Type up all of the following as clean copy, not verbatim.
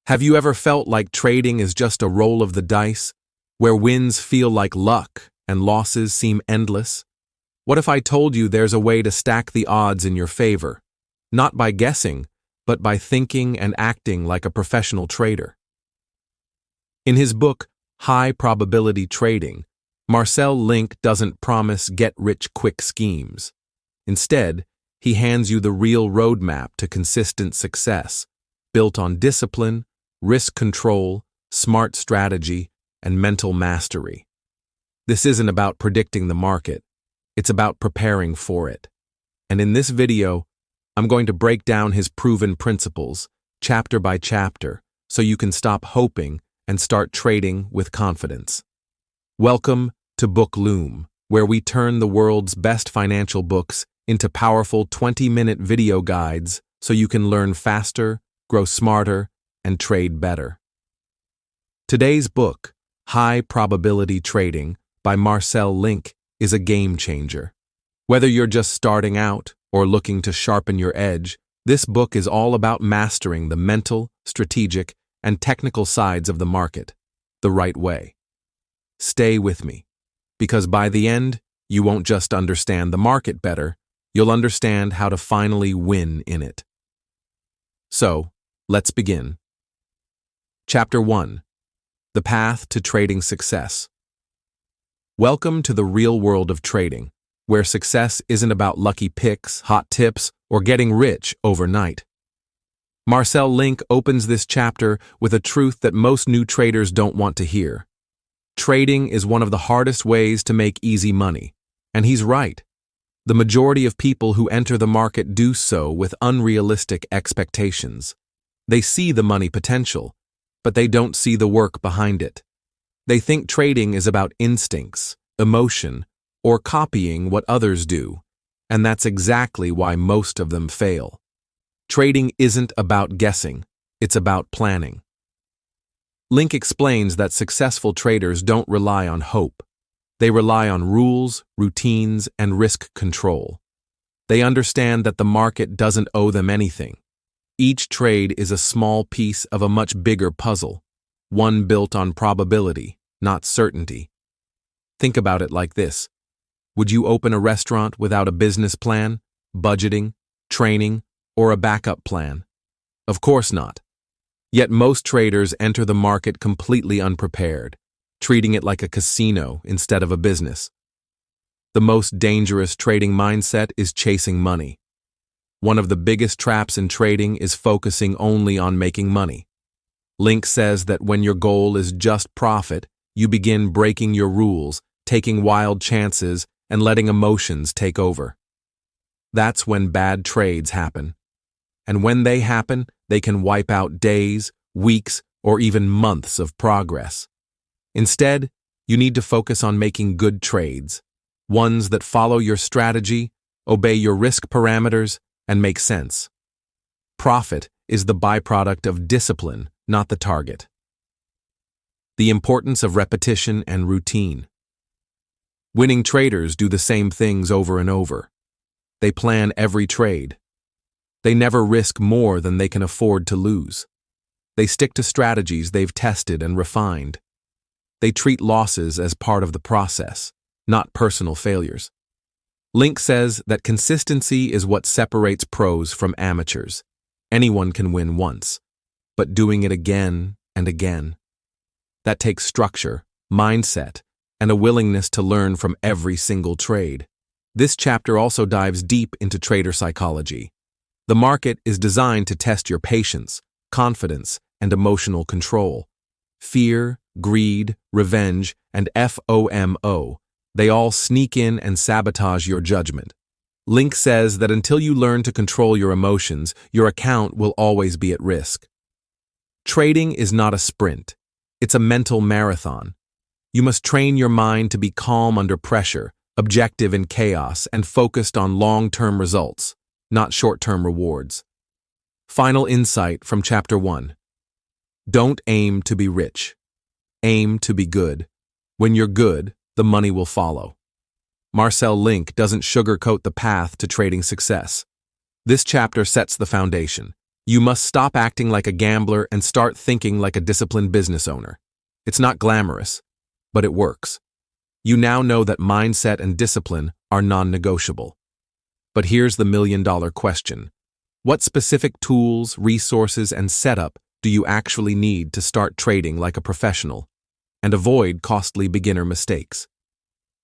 Have you ever felt like trading is just a roll of the dice, where wins feel like luck and losses seem endless? What if I told you there's a way to stack the odds in your favor, not by guessing, but by thinking and acting like a professional trader? In his book, High Probability Trading, Marcel Link doesn't promise get-rich-quick schemes. Instead, he hands you the real roadmap to consistent success, built on discipline, risk control, smart strategy, and mental mastery. This isn't about predicting the market, it's about preparing for it. And in this video, I'm going to break down his proven principles, chapter by chapter, so you can stop hoping and start trading with confidence. Welcome to Book Loom, where we turn the world's best financial books into powerful 20-minute video guides so you can learn faster, grow smarter, and trade better. Today's book, High Probability Trading by Marcel Link, is a game changer. Whether you're just starting out or looking to sharpen your edge, this book is all about mastering the mental, strategic, and technical sides of the market the right way. Stay with me, because by the end, you won't just understand the market better, you'll understand how to finally win in it. So, let's begin. Chapter 1. The Path to Trading Success. Welcome to the real world of trading, where success isn't about lucky picks, hot tips, or getting rich overnight. Marcel Link opens this chapter with a truth that most new traders don't want to hear. Trading is one of the hardest ways to make easy money, and he's right. The majority of people who enter the market do so with unrealistic expectations. They see the money potential, but they don't see the work behind it. They think trading is about instincts, emotion, or copying what others do, and that's exactly why most of them fail. Trading isn't about guessing, it's about planning. Link explains that successful traders don't rely on hope. They rely on rules, routines, and risk control. They understand that the market doesn't owe them anything. Each trade is a small piece of a much bigger puzzle, one built on probability, not certainty. Think about it like this. Would you open a restaurant without a business plan, budgeting, training, or a backup plan? Of course not. Yet most traders enter the market completely unprepared, treating it like a casino instead of a business. The most dangerous trading mindset is chasing money. One of the biggest traps in trading is focusing only on making money. Link says that when your goal is just profit, you begin breaking your rules, taking wild chances, and letting emotions take over. That's when bad trades happen. And when they happen, they can wipe out days, weeks, or even months of progress. Instead, you need to focus on making good trades, ones that follow your strategy, obey your risk parameters, and make sense. Profit is the byproduct of discipline, not the target. The importance of repetition and routine. Winning traders do the same things over and over. They plan every trade. They never risk more than they can afford to lose. They stick to strategies they've tested and refined. They treat losses as part of the process, not personal failures. Link says that consistency is what separates pros from amateurs. Anyone can win once, but doing it again and again. That takes structure, mindset, and a willingness to learn from every single trade. This chapter also dives deep into trader psychology. The market is designed to test your patience, confidence, and emotional control. Fear, greed, revenge, and FOMO, they all sneak in and sabotage your judgment. Link says that until you learn to control your emotions, your account will always be at risk. Trading is not a sprint. It's a mental marathon. You must train your mind to be calm under pressure, objective in chaos, and focused on long-term results, not short-term rewards. Final insight from Chapter 1. Don't aim to be rich. Aim to be good. When you're good, the money will follow. Marcel Link doesn't sugarcoat the path to trading success. This chapter sets the foundation. You must stop acting like a gambler and start thinking like a disciplined business owner. It's not glamorous, but it works. You now know that mindset and discipline are non-negotiable. But here's the million-dollar question. What specific tools, resources, and setup do you actually need to start trading like a professional and avoid costly beginner mistakes?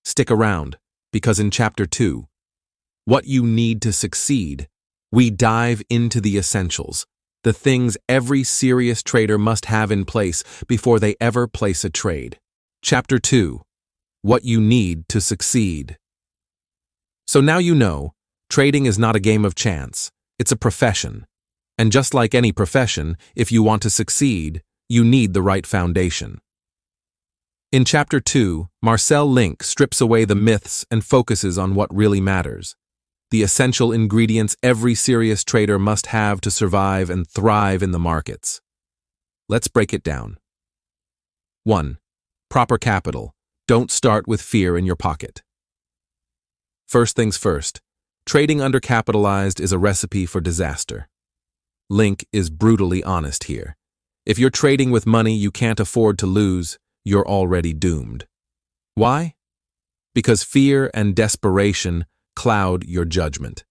Stick around, because in Chapter 2, What You Need to Succeed, we dive into the essentials, the things every serious trader must have in place before they ever place a trade. Chapter 2, What You Need to Succeed. So now you know, trading is not a game of chance, it's a profession. And just like any profession, if you want to succeed, you need the right foundation. In Chapter 2, Marcel Link strips away the myths and focuses on what really matters, the essential ingredients every serious trader must have to survive and thrive in the markets. Let's break it down. 1. Proper capital. Don't start with fear in your pocket. First things first, trading undercapitalized is a recipe for disaster. Link is brutally honest here. If you're trading with money you can't afford to lose, you're already doomed. Why? Because fear and desperation cloud your judgment.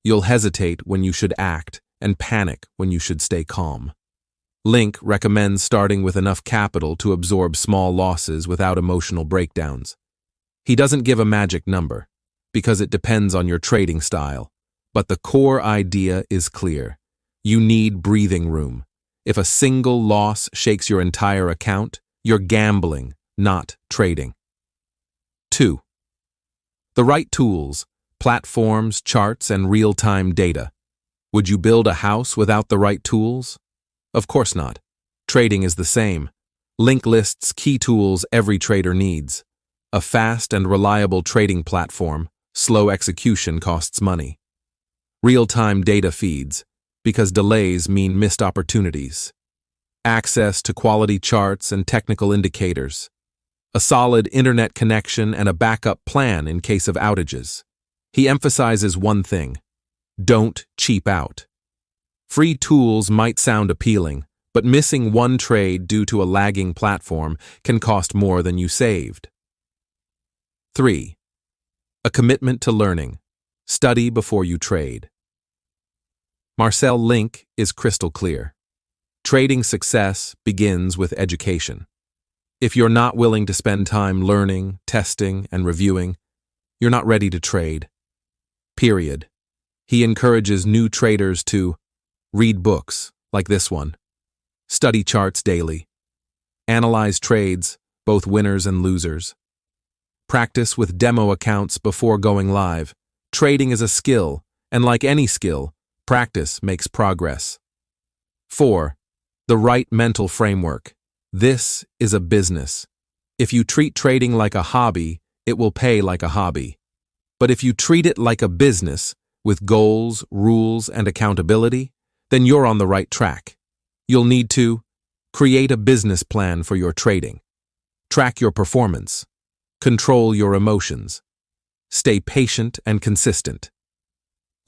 You'll hesitate when you should act and panic when you should stay calm. Link recommends starting with enough capital to absorb small losses without emotional breakdowns. He doesn't give a magic number, because it depends on your trading style, but the core idea is clear. You need breathing room. If a single loss shakes your entire account, you're gambling, not trading. 2. The right tools, platforms, charts, and real-time data. Would you build a house without the right tools? Of course not. Trading is the same. Link lists key tools every trader needs. A fast and reliable trading platform, slow execution costs money. Real-time data feeds, because delays mean missed opportunities. Access to quality charts and technical indicators. A solid internet connection and a backup plan in case of outages. He emphasizes one thing: don't cheap out. Free tools might sound appealing, but missing one trade due to a lagging platform can cost more than you saved. 3. A commitment to learning. Study before you trade. Marcel Link is crystal clear. Trading success begins with education. If you're not willing to spend time learning, testing, and reviewing, you're not ready to trade. Period. He encourages new traders to read books, like this one, study charts daily, analyze trades, both winners and losers, practice with demo accounts before going live. Trading is a skill, and like any skill, practice makes progress. 4. The right mental framework. This is a business. If you treat trading like a hobby, it will pay like a hobby. But if you treat it like a business, with goals, rules, and accountability, then you're on the right track. You'll need to create a business plan for your trading, track your performance, control your emotions, stay patient and consistent.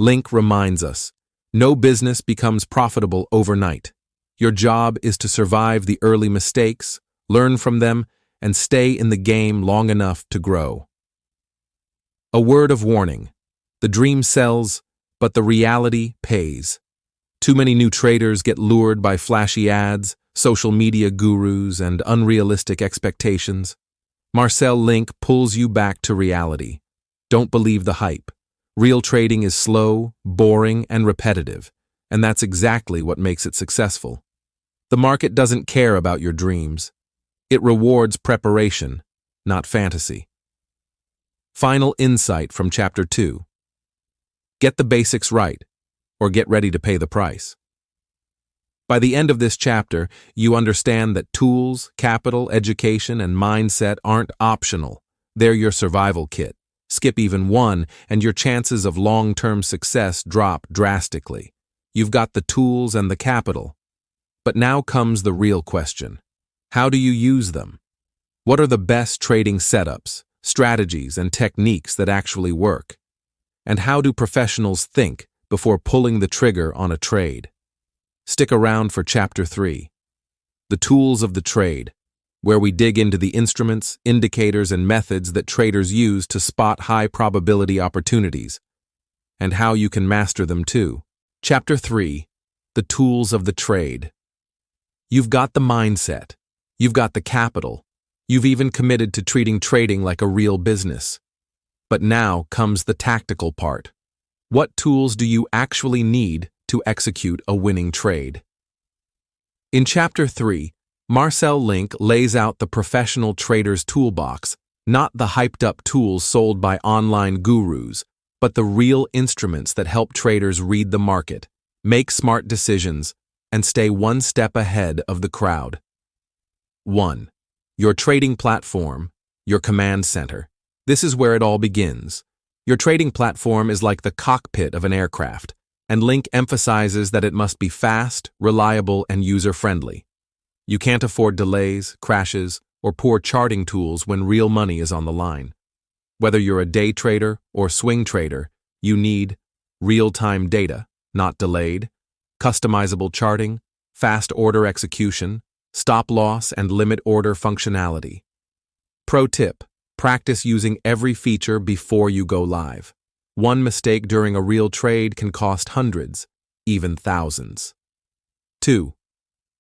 Link reminds us, no business becomes profitable overnight. Your job is to survive the early mistakes, learn from them, and stay in the game long enough to grow. A word of warning: the dream sells, but the reality pays. Too many new traders get lured by flashy ads, social media gurus, and unrealistic expectations. Marcel Link pulls you back to reality. Don't believe the hype. Real trading is slow, boring, and repetitive, and that's exactly what makes it successful. The market doesn't care about your dreams. It rewards preparation, not fantasy. Final insight from Chapter 2. Get the basics right, or get ready to pay the price. By the end of this chapter, you understand that tools, capital, education, and mindset aren't optional. They're your survival kit. Skip even one, and your chances of long-term success drop drastically. You've got the tools and the capital. But now comes the real question. How do you use them? What are the best trading setups, strategies, and techniques that actually work? And how do professionals think before pulling the trigger on a trade? Stick around for Chapter 3, The Tools of the Trade, where we dig into the instruments, indicators, and methods that traders use to spot high-probability opportunities, and how you can master them too. Chapter 3, The Tools of the Trade. You've got the mindset. You've got the capital. You've even committed to treating trading like a real business. But now comes the tactical part. What tools do you actually need to execute a winning trade? In Chapter 3, Marcel Link lays out the professional trader's toolbox, not the hyped-up tools sold by online gurus, but the real instruments that help traders read the market, make smart decisions, and stay one step ahead of the crowd. 1. Your trading platform, your command center. This is where it all begins. Your trading platform is like the cockpit of an aircraft, and Link emphasizes that it must be fast, reliable, and user-friendly. You can't afford delays, crashes, or poor charting tools when real money is on the line. Whether you're a day trader or swing trader, you need real-time data, not delayed, customizable charting, fast order execution, stop-loss and limit order functionality. Pro tip: practice using every feature before you go live. One mistake during a real trade can cost hundreds, even thousands. 2.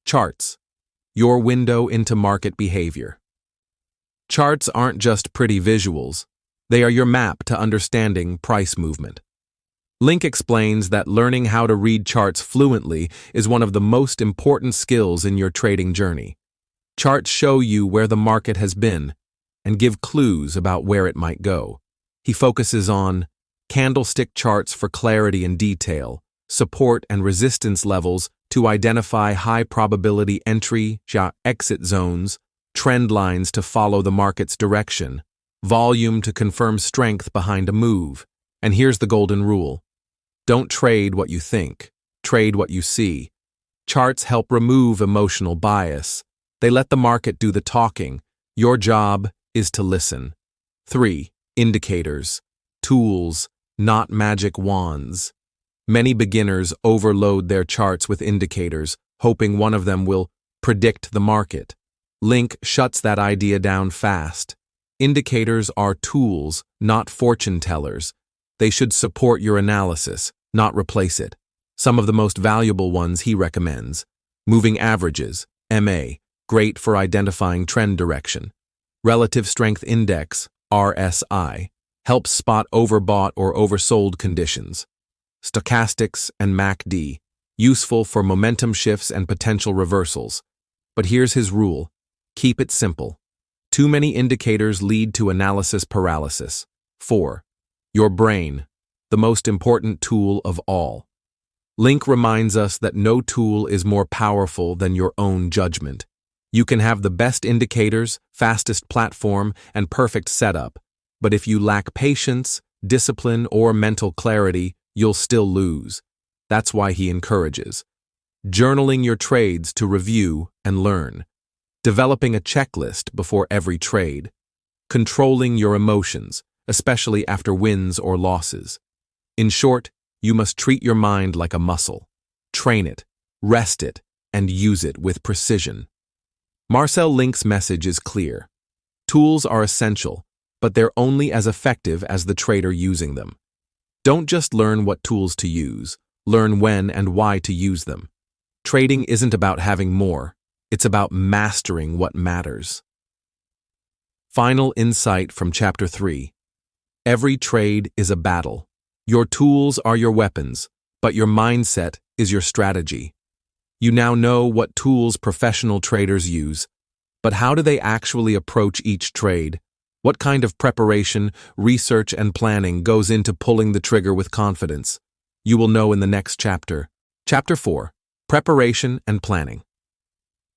Charts. Your window into market behavior. Charts aren't just pretty visuals. They are your map to understanding price movement. Link explains that learning how to read charts fluently is one of the most important skills in your trading journey. Charts show you where the market has been and give clues about where it might go. He focuses on candlestick charts for clarity and detail, support and resistance levels to identify high-probability entry/exit zones, trend lines to follow the market's direction, volume to confirm strength behind a move. And here's the golden rule. Don't trade what you think, trade what you see. Charts help remove emotional bias. They let the market do the talking. Your job is to listen. 3. Indicators. Tools, not magic wands. Many beginners overload their charts with indicators, hoping one of them will predict the market. Link shuts that idea down fast. Indicators are tools, not fortune tellers. They should support your analysis, not replace it. Some of the most valuable ones he recommends: moving averages, MA, great for identifying trend direction. Relative Strength Index, RSI, helps spot overbought or oversold conditions. Stochastics and MACD, useful for momentum shifts and potential reversals. But here's his rule: keep it simple. Too many indicators lead to analysis paralysis. 4. Your brain, the most important tool of all. Link reminds us that no tool is more powerful than your own judgment. You can have the best indicators, fastest platform, and perfect setup, but if you lack patience, discipline, or mental clarity, you'll still lose. That's why he encourages journaling your trades to review and learn, developing a checklist before every trade, controlling your emotions, especially after wins or losses. In short, you must treat your mind like a muscle. Train it, rest it, and use it with precision. Marcel Link's message is clear. Tools are essential, but they're only as effective as the trader using them. Don't just learn what tools to use, learn when and why to use them. Trading isn't about having more, it's about mastering what matters. Final insight from Chapter 3. Every trade is a battle. Your tools are your weapons, but your mindset is your strategy. You now know what tools professional traders use, but how do they actually approach each trade? What kind of preparation, research, and planning goes into pulling the trigger with confidence? You will know in the next chapter. Chapter 4. Preparation and Planning.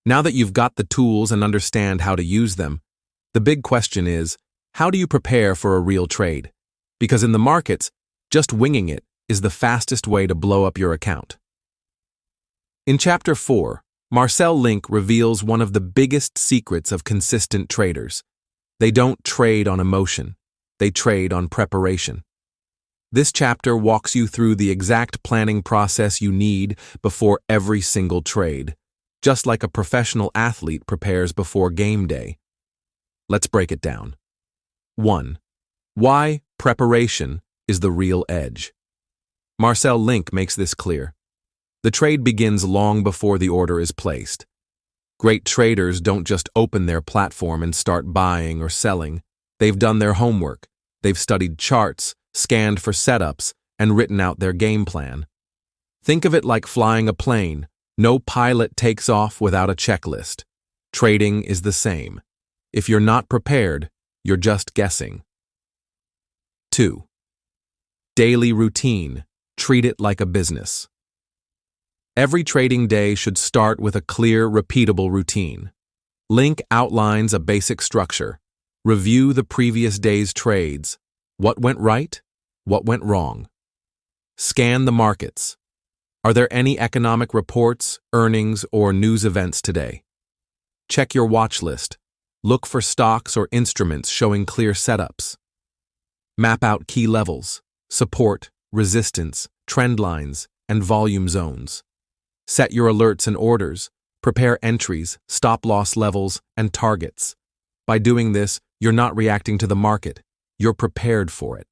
Now that you've got the tools and understand how to use them, the big question is, how do you prepare for a real trade? Because in the markets, just winging it is the fastest way to blow up your account. In Chapter 4, Marcel Link reveals one of the biggest secrets of consistent traders. They don't trade on emotion, they trade on preparation. This chapter walks you through the exact planning process you need before every single trade, just like a professional athlete prepares before game day. Let's break it down. 1. Why preparation is the real edge. Marcel Link makes this clear. The trade begins long before the order is placed. Great traders don't just open their platform and start buying or selling. They've done their homework. They've studied charts, scanned for setups, and written out their game plan. Think of it like flying a plane. No pilot takes off without a checklist. Trading is the same. If you're not prepared, you're just guessing. 2. Daily routine. Treat it like a business. Every trading day should start with a clear, repeatable routine. Link outlines a basic structure. Review the previous day's trades. What went right? What went wrong? Scan the markets. Are there any economic reports, earnings, or news events today? Check your watch list. Look for stocks or instruments showing clear setups. Map out key levels, support, resistance, trend lines, and volume zones. Set your alerts and orders. Prepare entries, stop-loss levels, and targets. By doing this, you're not reacting to the market. You're prepared for it.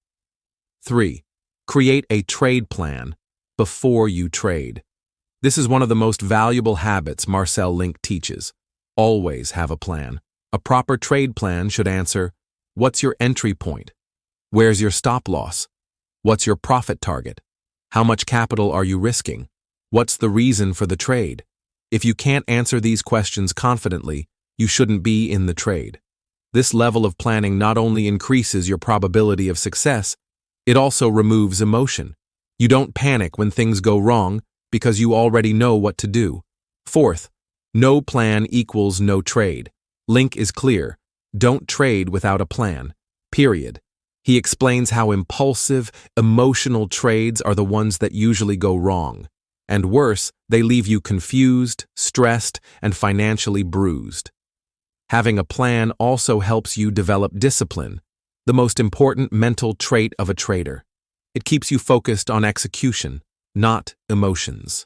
3. Create a trade plan before you trade. This is one of the most valuable habits Marcel Link teaches. Always have a plan. A proper trade plan should answer, what's your entry point? Where's your stop-loss? What's your profit target? How much capital are you risking? What's the reason for the trade? If you can't answer these questions confidently, you shouldn't be in the trade. This level of planning not only increases your probability of success, it also removes emotion. You don't panic when things go wrong because you already know what to do. 4th, no plan equals no trade. Link is clear. Don't trade without a plan. Period. He explains how impulsive, emotional trades are the ones that usually go wrong. And worse, they leave you confused, stressed, and financially bruised. Having a plan also helps you develop discipline, the most important mental trait of a trader. It keeps you focused on execution, not emotions.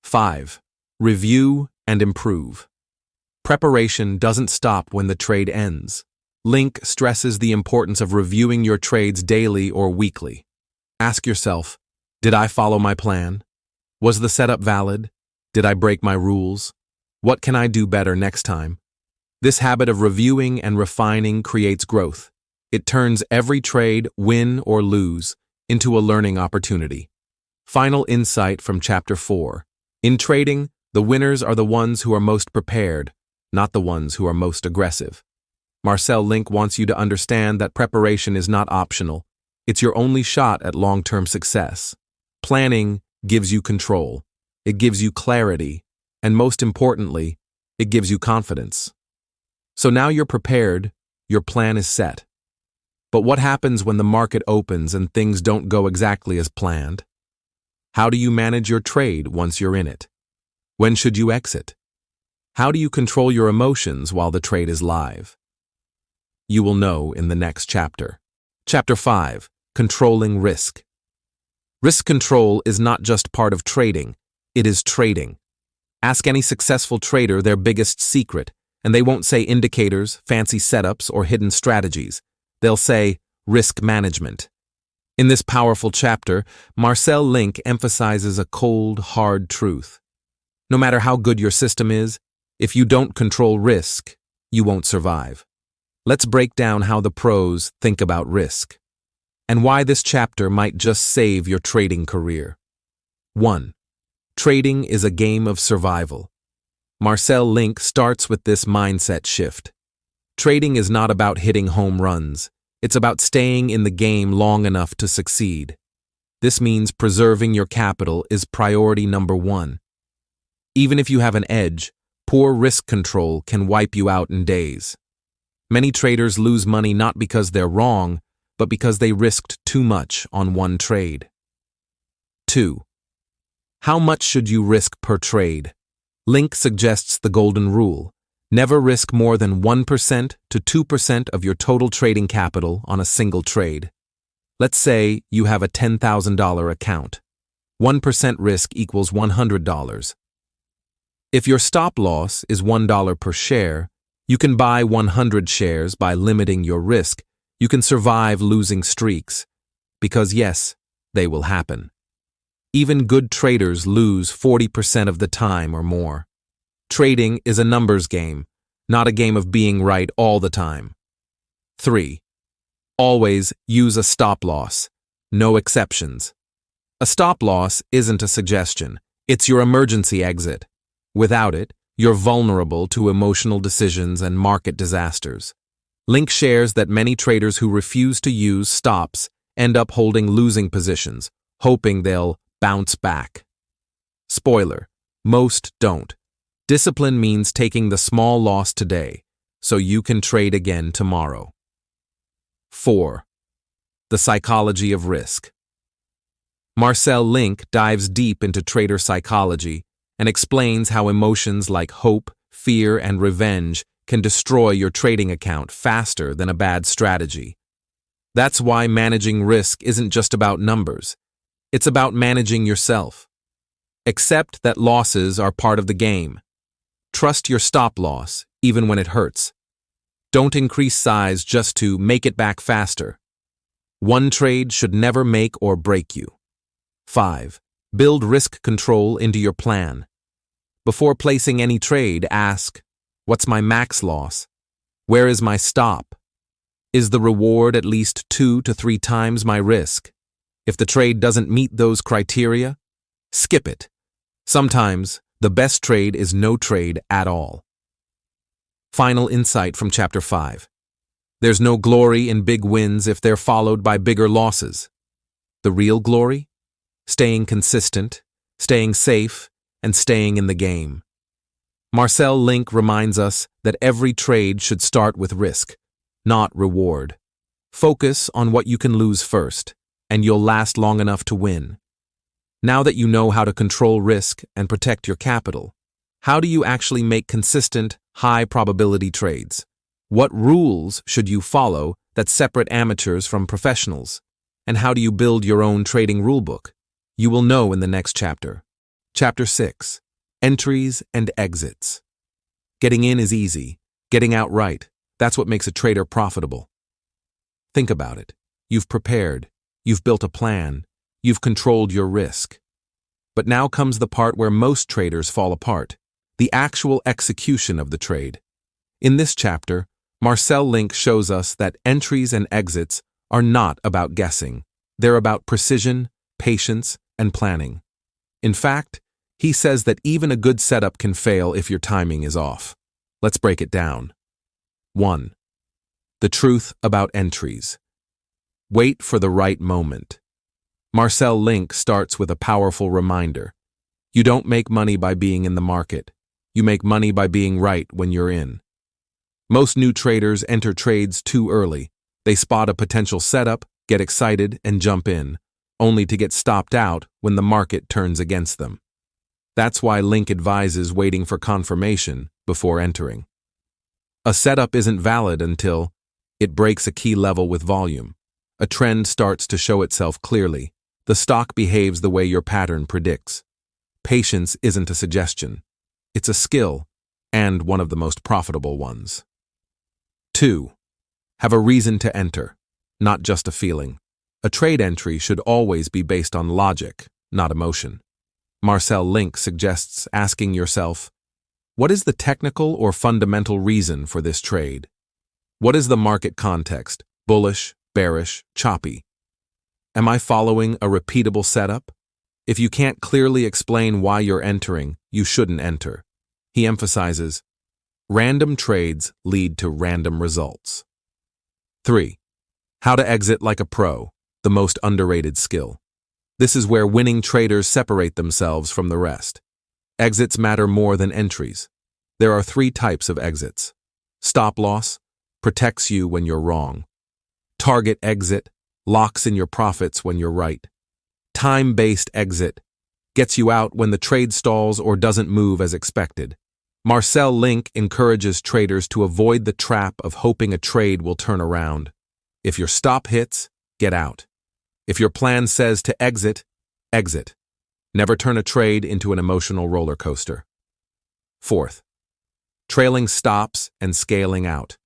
5. Review and improve. Preparation doesn't stop when the trade ends. Link stresses the importance of reviewing your trades daily or weekly. Ask yourself, did I follow my plan? Was the setup valid? Did I break my rules? What can I do better next time? This habit of reviewing and refining creates growth. It turns every trade, win or lose, into a learning opportunity. Final insight from Chapter 4. In trading, the winners are the ones who are most prepared, not the ones who are most aggressive. Marcel Link wants you to understand that preparation is not optional. It's your only shot at long-term success. Planning gives you control. It gives you clarity. And most importantly, it gives you confidence. So now you're prepared, your plan is set. But what happens when the market opens and things don't go exactly as planned? How do you manage your trade once you're in it? When should you exit? How do you control your emotions while the trade is live? You will know in the next chapter. Chapter 5. Controlling risk. Risk control is not just part of trading, it is trading. Ask any successful trader their biggest secret, and they won't say indicators, fancy setups, or hidden strategies. They'll say risk management. In this powerful chapter, Marcel Link emphasizes a cold, hard truth. No matter how good your system is, if you don't control risk, you won't survive. Let's break down how the pros think about risk, and why this chapter might just save your trading career. 1. Trading is a game of survival. Marcel Link starts with this mindset shift. Trading is not about hitting home runs. It's about staying in the game long enough to succeed. This means preserving your capital is priority number 1. Even if you have an edge, poor risk control can wipe you out in days. Many traders lose money not because they're wrong, but because they risked too much on one trade. 2. How much should you risk per trade? Link suggests the golden rule. Never risk more than 1% to 2% of your total trading capital on a single trade. Let's say you have a $10,000 account. 1% risk equals $100. If your stop loss is $1 per share, you can buy 100 shares by limiting your risk. You can survive losing streaks. Because yes, they will happen. Even good traders lose 40% of the time or more. Trading is a numbers game, not a game of being right all the time. 3. Always use a stop loss. No exceptions. A stop loss isn't a suggestion. It's your emergency exit. Without it, you're vulnerable to emotional decisions and market disasters. Link shares that many traders who refuse to use stops end up holding losing positions, hoping they'll bounce back. Spoiler: most don't. Discipline means taking the small loss today, so you can trade again tomorrow. 4. The psychology of risk. Marcel Link dives deep into trader psychology and explains how emotions like hope, fear, and revenge can destroy your trading account faster than a bad strategy. That's why managing risk isn't just about numbers. It's about managing yourself. Accept that losses are part of the game. Trust your stop loss, even when it hurts. Don't increase size just to make it back faster. One trade should never make or break you. 5. Build risk control into your plan. Before placing any trade, ask, what's my max loss? Where is my stop? Is the reward at least 2 to 3 times my risk? If the trade doesn't meet those criteria, skip it. Sometimes, the best trade is no trade at all. Final insight from Chapter 5. There's no glory in big wins if they're followed by bigger losses. The real glory? Staying consistent, staying safe, and staying in the game. Marcel Link reminds us that every trade should start with risk, not reward. Focus on what you can lose first, and you'll last long enough to win. Now that you know how to control risk and protect your capital, how do you actually make consistent, high-probability trades? What rules should you follow that separate amateurs from professionals? And how do you build your own trading rulebook? You will know in the next chapter. Chapter 6. Entries and Exits. Getting in is easy. Getting out right. That's what makes a trader profitable. Think about it. You've prepared. You've built a plan. You've controlled your risk. But now comes the part where most traders fall apart. The actual execution of the trade. In this chapter, Marcel Link shows us that entries and exits are not about guessing. They're about precision, patience, and planning. In fact, he says that even a good setup can fail if your timing is off. Let's break it down. 1. The truth about entries. Wait for the right moment. Marcel Link starts with a powerful reminder. You don't make money by being in the market. You make money by being right when you're in. Most new traders enter trades too early. They spot a potential setup, get excited, and jump in, only to get stopped out when the market turns against them. That's why Link advises waiting for confirmation before entering. A setup isn't valid until it breaks a key level with volume. A trend starts to show itself clearly. The stock behaves the way your pattern predicts. Patience isn't a suggestion. It's a skill, and one of the most profitable ones. 2. Have a reason to enter, not just a feeling. A trade entry should always be based on logic, not emotion. Marcel Link suggests asking yourself, what is the technical or fundamental reason for this trade? What is the market context? Bullish, bearish, choppy? Am I following a repeatable setup? If you can't clearly explain why you're entering, you shouldn't enter. He emphasizes, random trades lead to random results. 3. How to exit like a pro, the most underrated skill. This is where winning traders separate themselves from the rest. Exits matter more than entries. There are 3 types of exits. Stop loss protects you when you're wrong. Target exit locks in your profits when you're right. Time-based exit gets you out when the trade stalls or doesn't move as expected. Marcel Link encourages traders to avoid the trap of hoping a trade will turn around. If your stop hits, get out. If your plan says to exit, exit. Never turn a trade into an emotional roller coaster. Fourth, trailing stops and scaling out.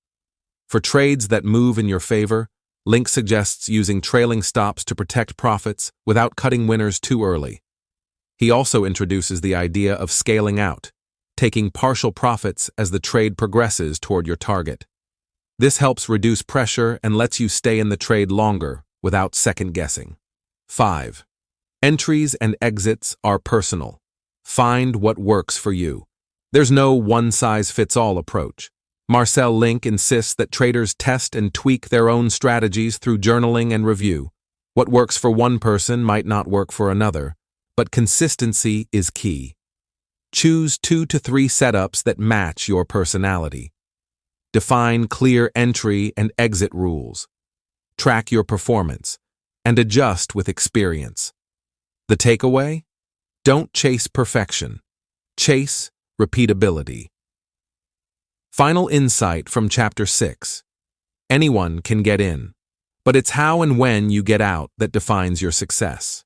For trades that move in your favor, Link suggests using trailing stops to protect profits without cutting winners too early. He also introduces the idea of scaling out, taking partial profits as the trade progresses toward your target. This helps reduce pressure and lets you stay in the trade longer without second-guessing. 5. Entries and exits are personal. Find what works for you. There's no one-size-fits-all approach. Marcel Link insists that traders test and tweak their own strategies through journaling and review. What works for one person might not work for another, but consistency is key. Choose 2 to 3 setups that match your personality. Define clear entry and exit rules. Track your performance, and adjust with experience. The takeaway? Don't chase perfection. Chase repeatability. Final insight from Chapter 6. Anyone can get in, but it's how and when you get out that defines your success.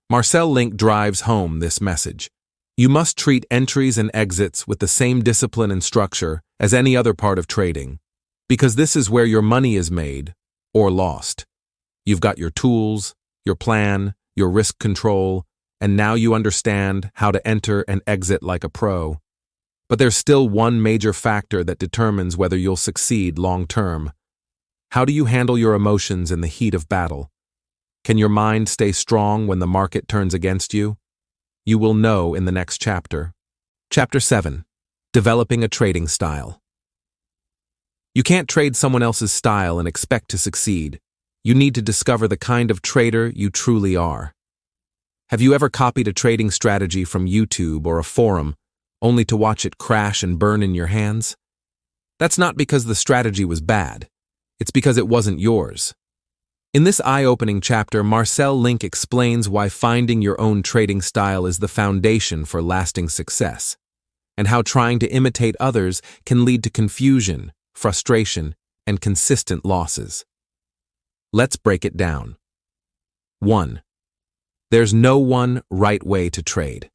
Marcel Link drives home this message. You must treat entries and exits with the same discipline and structure as any other part of trading, because this is where your money is made or lost. You've got your tools, your plan, your risk control, and now you understand how to enter and exit like a pro. But there's still one major factor that determines whether you'll succeed long-term. How do you handle your emotions in the heat of battle? Can your mind stay strong when the market turns against you? You will know in the next chapter. Chapter 7. Developing a trading style. You can't trade someone else's style and expect to succeed. You need to discover the kind of trader you truly are. Have you ever copied a trading strategy from YouTube or a forum, only to watch it crash and burn in your hands? That's not because the strategy was bad. It's because it wasn't yours. In this eye-opening chapter, Marcel Link explains why finding your own trading style is the foundation for lasting success, and how trying to imitate others can lead to confusion, frustration, and consistent losses. Let's break it down. 1. There's no one right way to trade.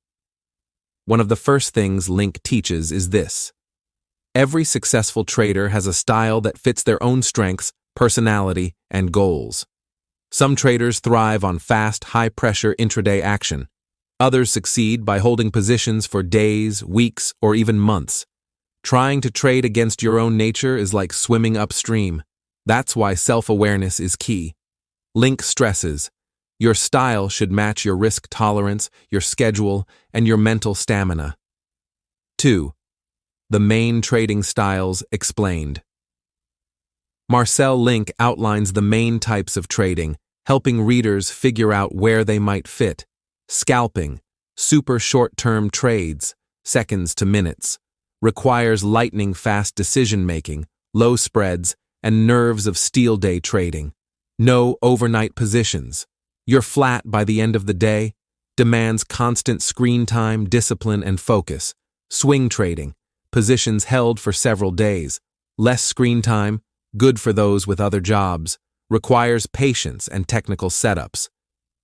One of the first things Link teaches is this. Every successful trader has a style that fits their own strengths, personality, and goals. Some traders thrive on fast, high-pressure intraday action. Others succeed by holding positions for days, weeks, or even months. Trying to trade against your own nature is like swimming upstream. That's why self-awareness is key. Link stresses, your style should match your risk tolerance, your schedule, and your mental stamina. 2. The main trading styles explained. Marcel Link outlines the main types of trading, helping readers figure out where they might fit. Scalping, super short-term trades, seconds to minutes, requires lightning-fast decision-making, low spreads, and nerves of steel day trading. No overnight positions. You're flat by the end of the day, demands constant screen time, discipline, and focus. Swing trading, positions held for several days. Less screen time, good for those with other jobs, requires patience and technical setups.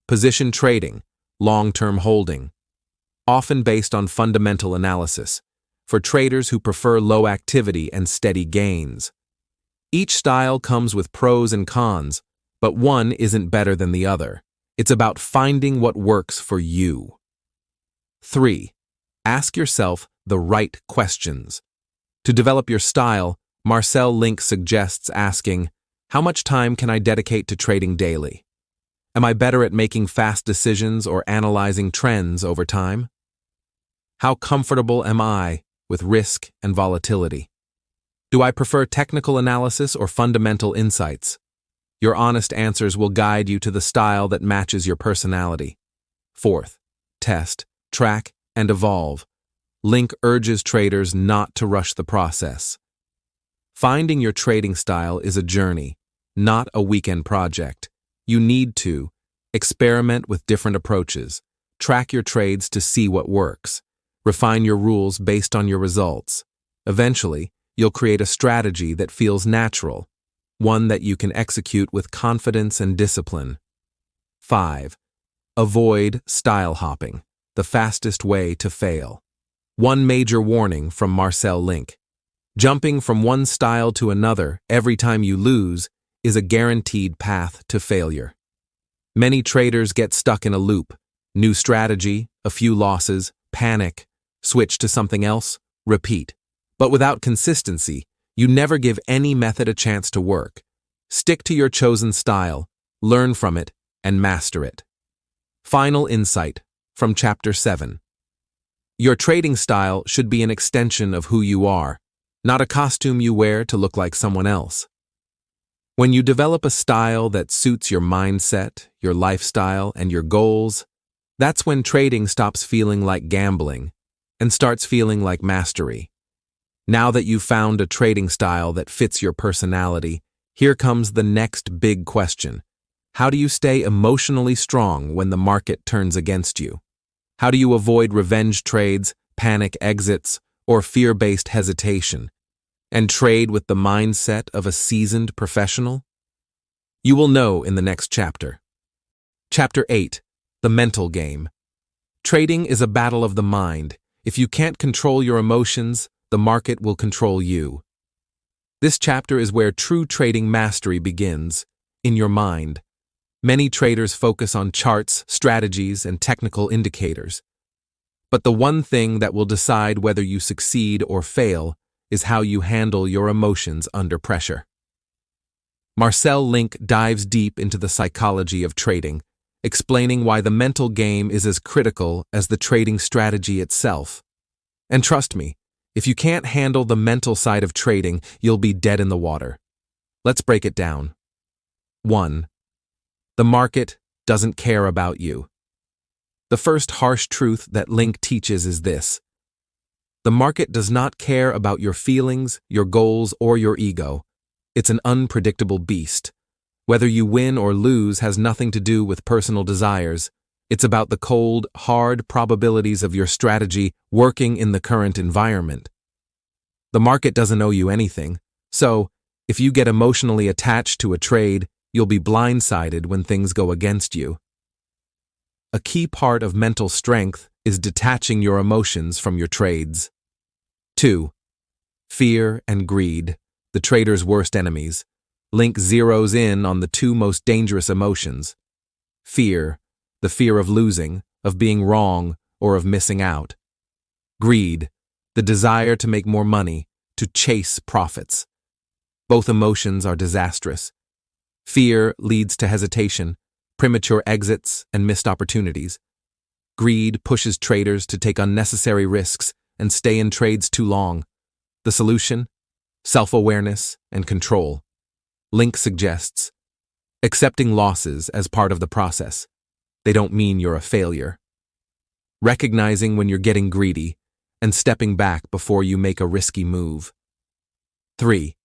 Position trading, long-term holding, often based on fundamental analysis, for traders who prefer low activity and steady gains. Each style comes with pros and cons, but one isn't better than the other. It's about finding what works for you. 3. Ask yourself the right questions. To develop your style, Marcel Link suggests asking, how much time can I dedicate to trading daily? Am I better at making fast decisions or analyzing trends over time? How comfortable am I with risk and volatility? Do I prefer technical analysis or fundamental insights? Your honest answers will guide you to the style that matches your personality. 4th, test, track, and evolve. Link urges traders not to rush the process. Finding your trading style is a journey, not a weekend project. You need to experiment with different approaches, track your trades to see what works, refine your rules based on your results. Eventually, you'll create a strategy that feels natural, one that you can execute with confidence and discipline. 5. Avoid style hopping, the fastest way to fail. One major warning from Marcel Link. Jumping from one style to another every time you lose is a guaranteed path to failure. Many traders get stuck in a loop. New strategy, a few losses, panic, switch to something else, repeat. But without consistency, you never give any method a chance to work. Stick to your chosen style, learn from it, and master it. Final insight from Chapter 7. Your trading style should be an extension of who you are, not a costume you wear to look like someone else. When you develop a style that suits your mindset, your lifestyle, and your goals, that's when trading stops feeling like gambling and starts feeling like mastery. Now that you've found a trading style that fits your personality, here comes the next big question. How do you stay emotionally strong when the market turns against you? How do you avoid revenge trades, panic exits, or fear-based hesitation, and trade with the mindset of a seasoned professional? You will know in the next chapter. Chapter 8. The Mental Game. Trading is a battle of the mind. If you can't control your emotions, the market will control you. This chapter is where true trading mastery begins, in your mind. Many traders focus on charts, strategies, and technical indicators. But the one thing that will decide whether you succeed or fail is how you handle your emotions under pressure. Marcel Link dives deep into the psychology of trading, explaining why the mental game is as critical as the trading strategy itself. And trust me, if you can't handle the mental side of trading, you'll be dead in the water. Let's break it down. 1. The market doesn't care about you. The first harsh truth that Link teaches is this. The market does not care about your feelings, your goals, or your ego. It's an unpredictable beast. Whether you win or lose has nothing to do with personal desires. It's about the cold, hard probabilities of your strategy working in the current environment. The market doesn't owe you anything, so if you get emotionally attached to a trade, you'll be blindsided when things go against you. A key part of mental strength is detaching your emotions from your trades. 2. Fear and greed, the trader's worst enemies. Link zeroes in on the two most dangerous emotions. Fear, the fear of losing, of being wrong, or of missing out. Greed, the desire to make more money, to chase profits. Both emotions are disastrous. Fear leads to hesitation, premature exits, and missed opportunities. Greed pushes traders to take unnecessary risks and stay in trades too long. The solution? Self-awareness and control. Link suggests accepting losses as part of the process. They don't mean you're a failure. Recognizing when you're getting greedy and stepping back before you make a risky move. 3.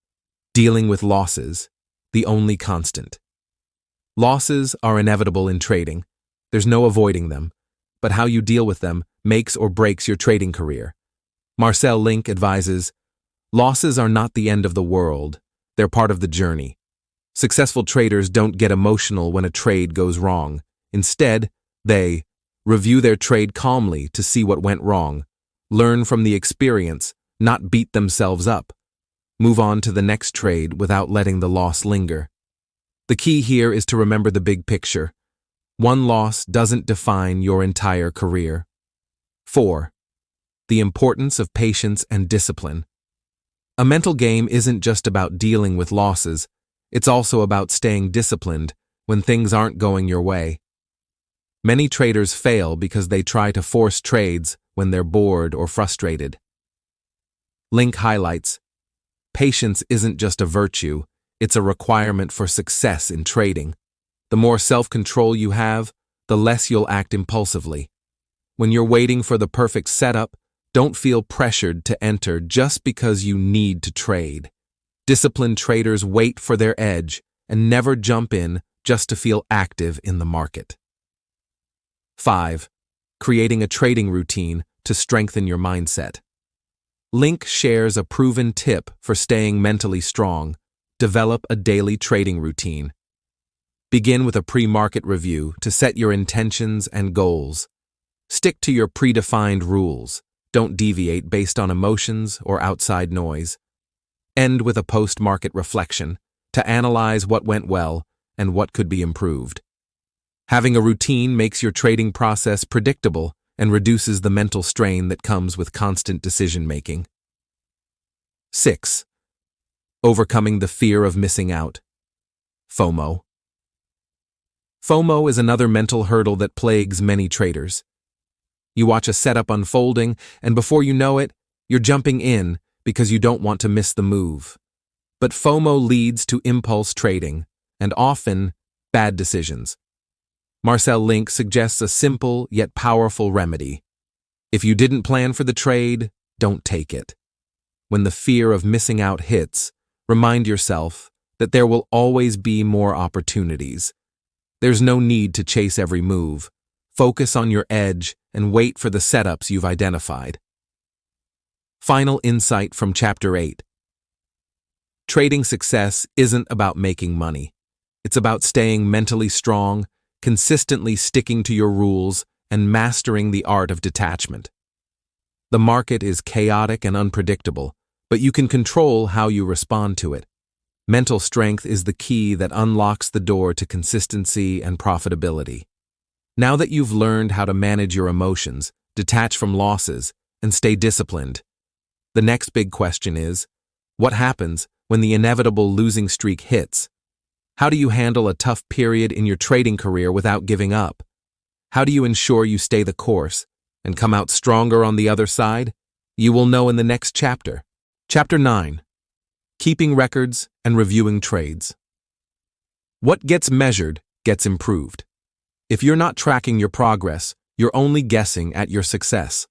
Dealing with losses, the only constant. Losses are inevitable in trading. There's no avoiding them, but how you deal with them makes or breaks your trading career. Marcel Link advises, losses are not the end of the world, they're part of the journey. Successful traders don't get emotional when a trade goes wrong. Instead, they review their trade calmly to see what went wrong, learn from the experience, not beat themselves up, move on to the next trade without letting the loss linger. The key here is to remember the big picture. One loss doesn't define your entire career. 4. The importance of patience and discipline. A mental game isn't just about dealing with losses, it's also about staying disciplined when things aren't going your way. Many traders fail because they try to force trades when they're bored or frustrated. Link highlights, patience isn't just a virtue, it's a requirement for success in trading. The more self-control you have, the less you'll act impulsively. When you're waiting for the perfect setup, don't feel pressured to enter just because you need to trade. Disciplined traders wait for their edge and never jump in just to feel active in the market. 5. Creating a trading routine to strengthen your mindset. Link shares a proven tip for staying mentally strong. Develop a daily trading routine. Begin with a pre-market review to set your intentions and goals. Stick to your predefined rules. Don't deviate based on emotions or outside noise. End with a post-market reflection to analyze what went well and what could be improved. Having a routine makes your trading process predictable and reduces the mental strain that comes with constant decision-making. 6. Overcoming the fear of missing out. FOMO. FOMO is another mental hurdle that plagues many traders. You watch a setup unfolding, and before you know it, you're jumping in because you don't want to miss the move. But FOMO leads to impulse trading, and often bad decisions. Marcel Link suggests a simple yet powerful remedy. If you didn't plan for the trade, don't take it. When the fear of missing out hits, remind yourself that there will always be more opportunities. There's no need to chase every move. Focus on your edge and wait for the setups you've identified. Final insight from Chapter 8. Trading success isn't about making money. It's about staying mentally strong, consistently sticking to your rules, and mastering the art of detachment. The market is chaotic and unpredictable, but you can control how you respond to it. Mental strength is the key that unlocks the door to consistency and profitability. Now that you've learned how to manage your emotions, detach from losses, and stay disciplined, the next big question is, what happens when the inevitable losing streak hits? How do you handle a tough period in your trading career without giving up? How do you ensure you stay the course and come out stronger on the other side? You will know in the next chapter. Chapter 9. Keeping records and reviewing trades. What gets measured gets improved. If you're not tracking your progress, you're only guessing at your success.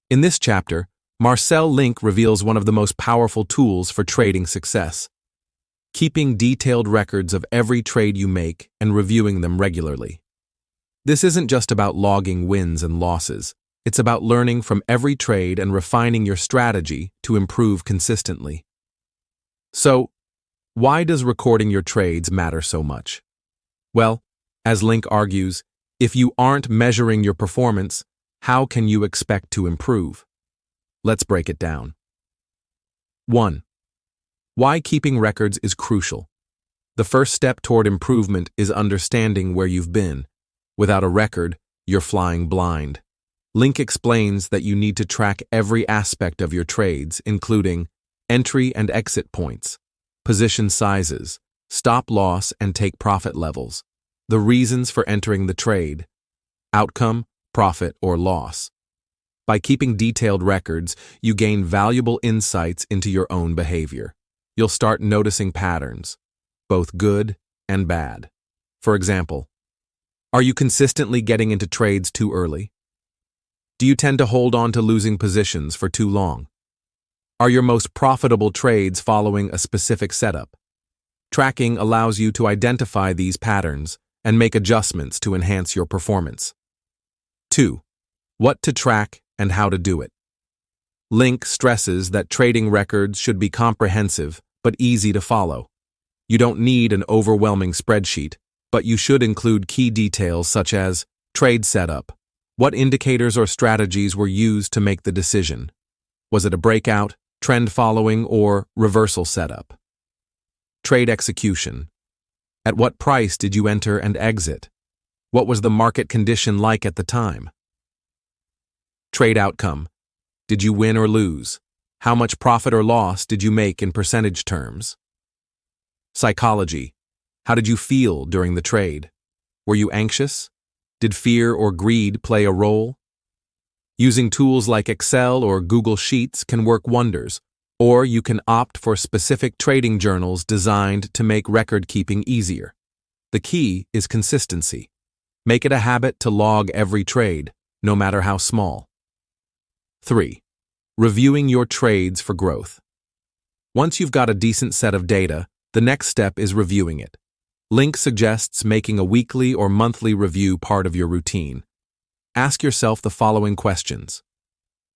In this chapter, Marcel Link reveals one of the most powerful tools for trading success: keeping detailed records of every trade you make and reviewing them regularly. This isn't just about logging wins and losses. It's about learning from every trade and refining your strategy to improve consistently. So, why does recording your trades matter so much? Well, as Link argues, if you aren't measuring your performance, how can you expect to improve? Let's break it down. 1. Why keeping records is crucial. The first step toward improvement is understanding where you've been. Without a record, you're flying blind. Link explains that you need to track every aspect of your trades, including entry and exit points, position sizes, stop loss and take profit levels, the reasons for entering the trade, outcome, profit, or loss. By keeping detailed records, you gain valuable insights into your own behavior. You'll start noticing patterns, both good and bad. For example, are you consistently getting into trades too early? Do you tend to hold on to losing positions for too long? Are your most profitable trades following a specific setup? Tracking allows you to identify these patterns and make adjustments to enhance your performance. 2. What to track and how to do it. Link stresses that trading records should be comprehensive but easy to follow. You don't need an overwhelming spreadsheet, but you should include key details such as trade setup. What indicators or strategies were used to make the decision? Was it a breakout, trend following, or reversal setup? Trade execution. At what price did you enter and exit? What was the market condition like at the time? Trade outcome. Did you win or lose? How much profit or loss did you make in percentage terms? Psychology. How did you feel during the trade? Were you anxious? Did fear or greed play a role? Using tools like Excel or Google Sheets can work wonders, or you can opt for specific trading journals designed to make record-keeping easier. The key is consistency. Make it a habit to log every trade, no matter how small. 3. Reviewing your trades for growth. Once you've got a decent set of data, the next step is reviewing it. Link suggests making a weekly or monthly review part of your routine. Ask yourself the following questions.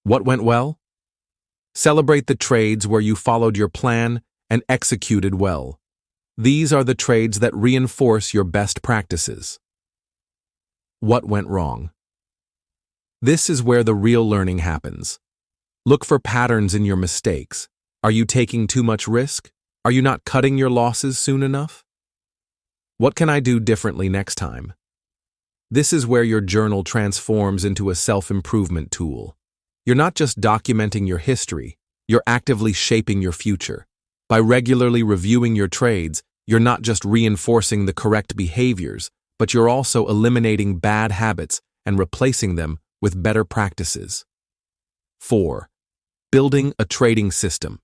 What went well? Celebrate the trades where you followed your plan and executed well. These are the trades that reinforce your best practices. What went wrong? This is where the real learning happens. Look for patterns in your mistakes. Are you taking too much risk? Are you not cutting your losses soon enough? What can I do differently next time? This is where your journal transforms into a self-improvement tool. You're not just documenting your history, you're actively shaping your future. By regularly reviewing your trades, you're not just reinforcing the correct behaviors, but you're also eliminating bad habits and replacing them with better practices. 4. Building a trading system.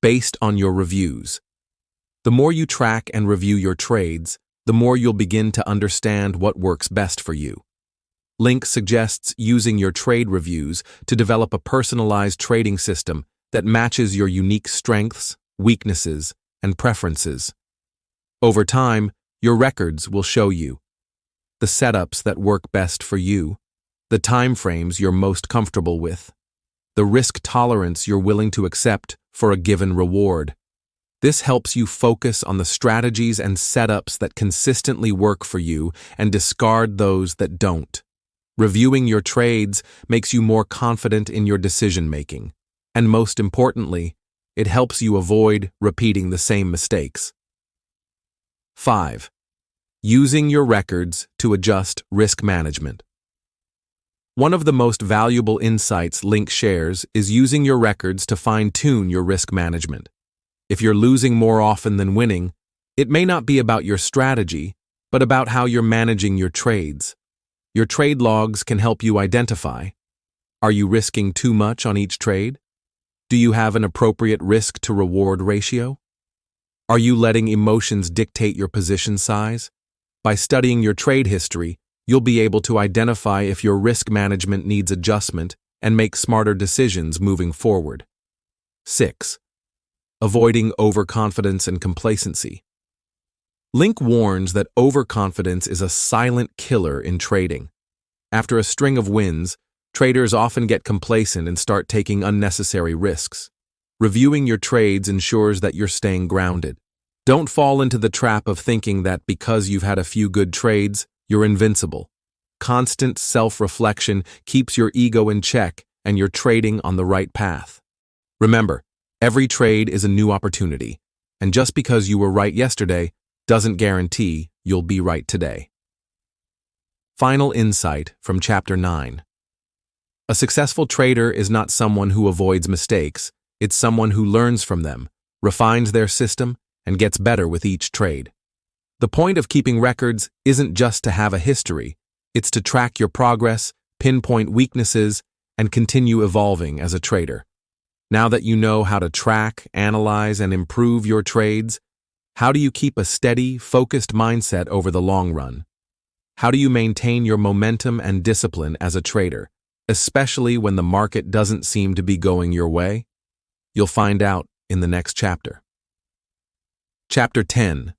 Based on your reviews. The more you track and review your trades, the more you'll begin to understand what works best for you. Link suggests using your trade reviews to develop a personalized trading system that matches your unique strengths, weaknesses, and preferences. Over time, your records will show you the setups that work best for you, the time frames you're most comfortable with, the risk tolerance you're willing to accept for a given reward. This helps you focus on the strategies and setups that consistently work for you and discard those that don't. Reviewing your trades makes you more confident in your decision-making, and most importantly, it helps you avoid repeating the same mistakes. 5. Using your records to adjust risk management. One of the most valuable insights Link shares is using your records to fine-tune your risk management. If you're losing more often than winning, it may not be about your strategy, but about how you're managing your trades. Your trade logs can help you identify: are you risking too much on each trade? Do you have an appropriate risk-to-reward ratio? Are you letting emotions dictate your position size? By studying your trade history, you'll be able to identify if your risk management needs adjustment and make smarter decisions moving forward. 6. Avoiding overconfidence and complacency. Link warns that overconfidence is a silent killer in trading. After a string of wins, traders often get complacent and start taking unnecessary risks. Reviewing your trades ensures that you're staying grounded. Don't fall into the trap of thinking that because you've had a few good trades, you're invincible. Constant self-reflection keeps your ego in check and you're trading on the right path. Remember, every trade is a new opportunity, and just because you were right yesterday doesn't guarantee you'll be right today. Final insight from Chapter 9. A successful trader is not someone who avoids mistakes, it's someone who learns from them, refines their system, and gets better with each trade. The point of keeping records isn't just to have a history, it's to track your progress, pinpoint weaknesses, and continue evolving as a trader. Now that you know how to track, analyze, and improve your trades, how do you keep a steady, focused mindset over the long run? How do you maintain your momentum and discipline as a trader, especially when the market doesn't seem to be going your way? You'll find out in the next chapter. Chapter 10.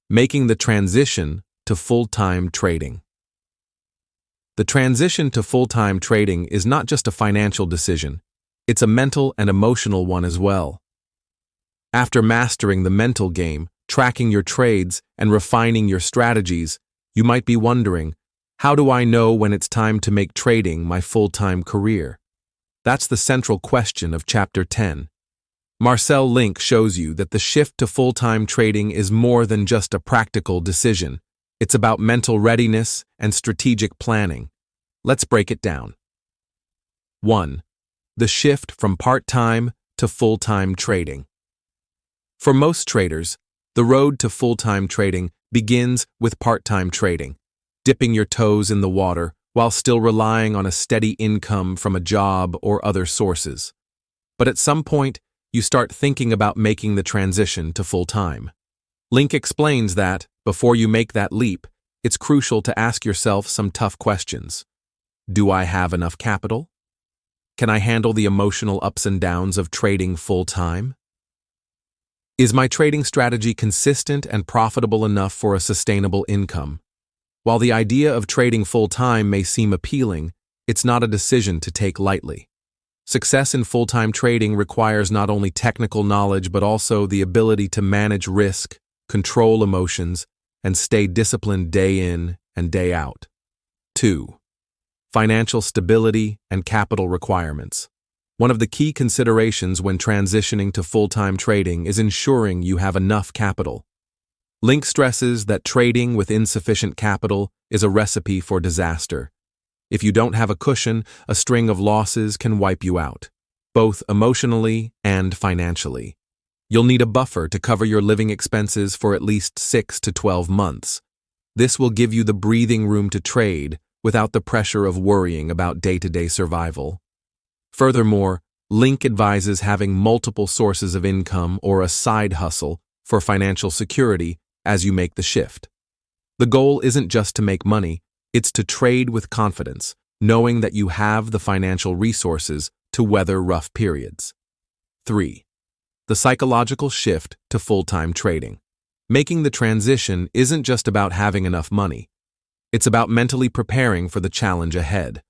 Making the transition to full-time trading. The transition to full-time trading is not just a financial decision, it's a mental and emotional one as well. After mastering the mental game, tracking your trades, and refining your strategies, you might be wondering, how do I know when it's time to make trading my full-time career? That's the central question of Chapter 10. Marcel Link shows you that the shift to full-time trading is more than just a practical decision. It's about mental readiness and strategic planning. Let's break it down. 1. The shift from part-time to full-time trading. For most traders, the road to full-time trading begins with part-time trading, dipping your toes in the water while still relying on a steady income from a job or other sources. But at some point, you start thinking about making the transition to full-time. Link explains that, before you make that leap, it's crucial to ask yourself some tough questions. Do I have enough capital? Can I handle the emotional ups and downs of trading full-time? Is my trading strategy consistent and profitable enough for a sustainable income? While the idea of trading full-time may seem appealing, it's not a decision to take lightly. Success in full-time trading requires not only technical knowledge but also the ability to manage risk, control emotions, and stay disciplined day in and day out. 2. Financial stability and capital requirements. One of the key considerations when transitioning to full-time trading is ensuring you have enough capital. Link stresses that trading with insufficient capital is a recipe for disaster. If you don't have a cushion, a string of losses can wipe you out, both emotionally and financially. You'll need a buffer to cover your living expenses for at least 6 to 12 months. This will give you the breathing room to trade without the pressure of worrying about day-to-day survival. Furthermore, Link advises having multiple sources of income or a side hustle for financial security as you make the shift. The goal isn't just to make money, it's to trade with confidence, knowing that you have the financial resources to weather rough periods. 3. The psychological shift to full-time trading. Making the transition isn't just about having enough money. It's about mentally preparing for the challenge ahead.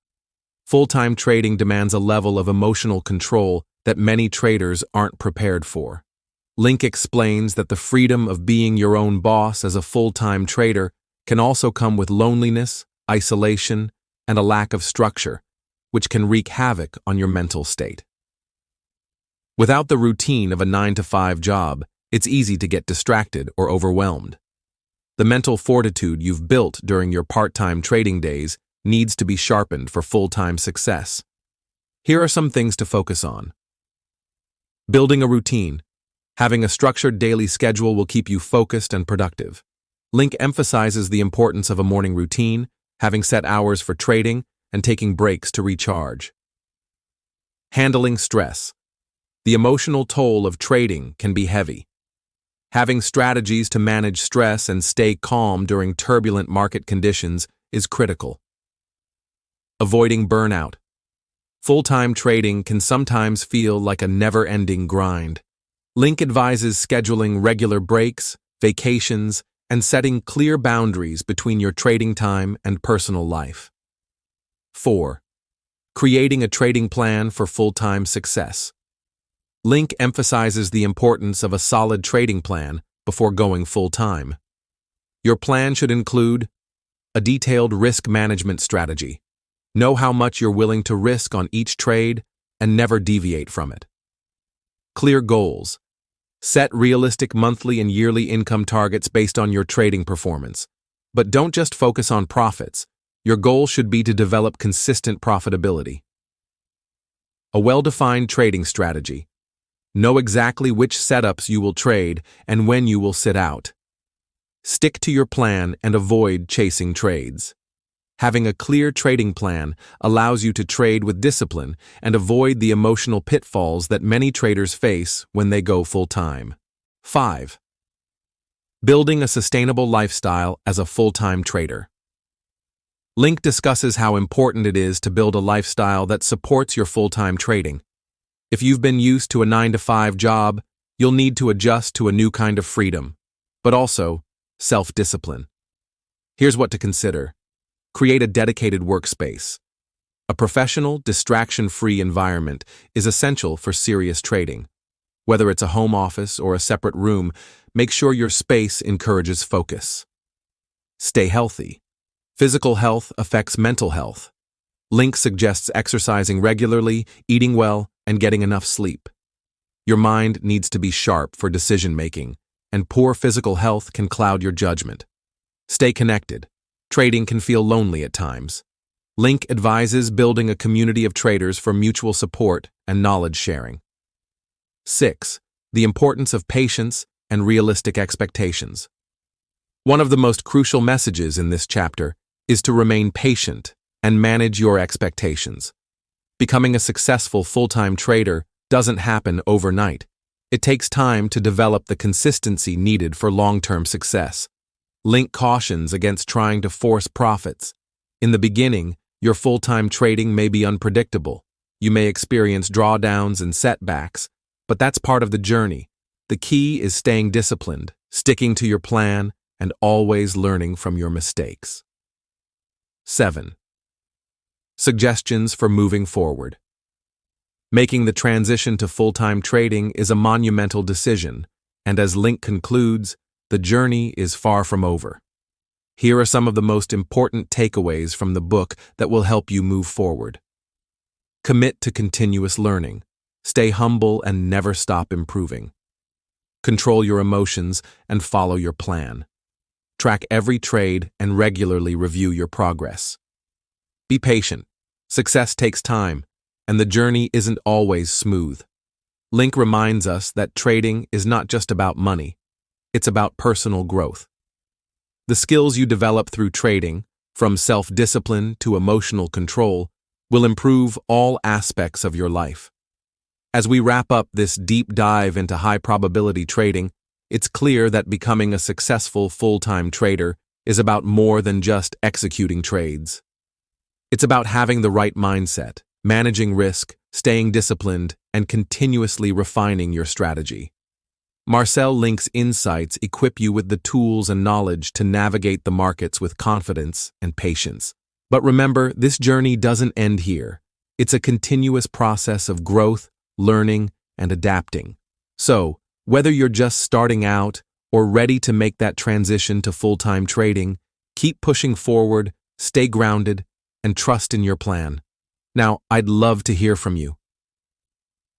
Full-time trading demands a level of emotional control that many traders aren't prepared for. Link explains that the freedom of being your own boss as a full-time trader can also come with loneliness, isolation, and a lack of structure, which can wreak havoc on your mental state. Without the routine of a 9-to-5 job, it's easy to get distracted or overwhelmed. The mental fortitude you've built during your part-time trading days needs to be sharpened for full-time success. Here are some things to focus on. Building a routine. Having a structured daily schedule will keep you focused and productive. Link emphasizes the importance of a morning routine, having set hours for trading, and taking breaks to recharge. Handling stress. The emotional toll of trading can be heavy. Having strategies to manage stress and stay calm during turbulent market conditions is critical. Avoiding burnout. Full-time trading can sometimes feel like a never-ending grind. Link advises scheduling regular breaks, vacations, and setting clear boundaries between your trading time and personal life. 4. Creating a trading plan for full-time success. Link emphasizes the importance of a solid trading plan before going full-time. Your plan should include a detailed risk management strategy. Know how much you're willing to risk on each trade and never deviate from it. Clear goals. Set realistic monthly and yearly income targets based on your trading performance. But don't just focus on profits. Your goal should be to develop consistent profitability. A well-defined trading strategy. Know exactly which setups you will trade and when you will sit out. Stick to your plan and avoid chasing trades. Having a clear trading plan allows you to trade with discipline and avoid the emotional pitfalls that many traders face when they go full-time. 5. Building a sustainable lifestyle as a full-time trader. Link discusses how important it is to build a lifestyle that supports your full-time trading. If you've been used to a 9-to-5 job, you'll need to adjust to a new kind of freedom, but also self-discipline. Here's what to consider. Create a dedicated workspace. A professional, distraction-free environment is essential for serious trading. Whether it's a home office or a separate room, make sure your space encourages focus. Stay healthy. Physical health affects mental health. Link suggests exercising regularly, eating well, and getting enough sleep. Your mind needs to be sharp for decision-making, and poor physical health can cloud your judgment. Stay connected. Trading can feel lonely at times. Link advises building a community of traders for mutual support and knowledge sharing. 6. The importance of patience and realistic expectations. One of the most crucial messages in this chapter is to remain patient and manage your expectations. Becoming a successful full-time trader doesn't happen overnight. It takes time to develop the consistency needed for long-term success. Link cautions against trying to force profits. In the beginning, your full-time trading may be unpredictable. You may experience drawdowns and setbacks, but that's part of the journey. The key is staying disciplined, sticking to your plan, and always learning from your mistakes. 7. Suggestions for moving forward. Making the transition to full-time trading is a monumental decision, and as Link concludes, the journey is far from over. Here are some of the most important takeaways from the book that will help you move forward. Commit to continuous learning. Stay humble and never stop improving. Control your emotions and follow your plan. Track every trade and regularly review your progress. Be patient. Success takes time, and the journey isn't always smooth. Link reminds us that trading is not just about money. It's about personal growth. The skills you develop through trading, from self-discipline to emotional control, will improve all aspects of your life. As we wrap up this deep dive into high-probability trading, it's clear that becoming a successful full-time trader is about more than just executing trades. It's about having the right mindset, managing risk, staying disciplined, and continuously refining your strategy. Marcel Link's insights equip you with the tools and knowledge to navigate the markets with confidence and patience. But remember, this journey doesn't end here. It's a continuous process of growth, learning, and adapting. So, whether you're just starting out or ready to make that transition to full-time trading, keep pushing forward, stay grounded, and trust in your plan. Now, I'd love to hear from you.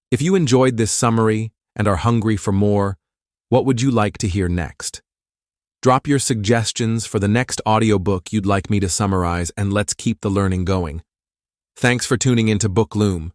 If you enjoyed this summary and are hungry for more, what would you like to hear next? Drop your suggestions for the next audiobook you'd like me to summarize, and let's keep the learning going. Thanks for tuning in to Book Loom.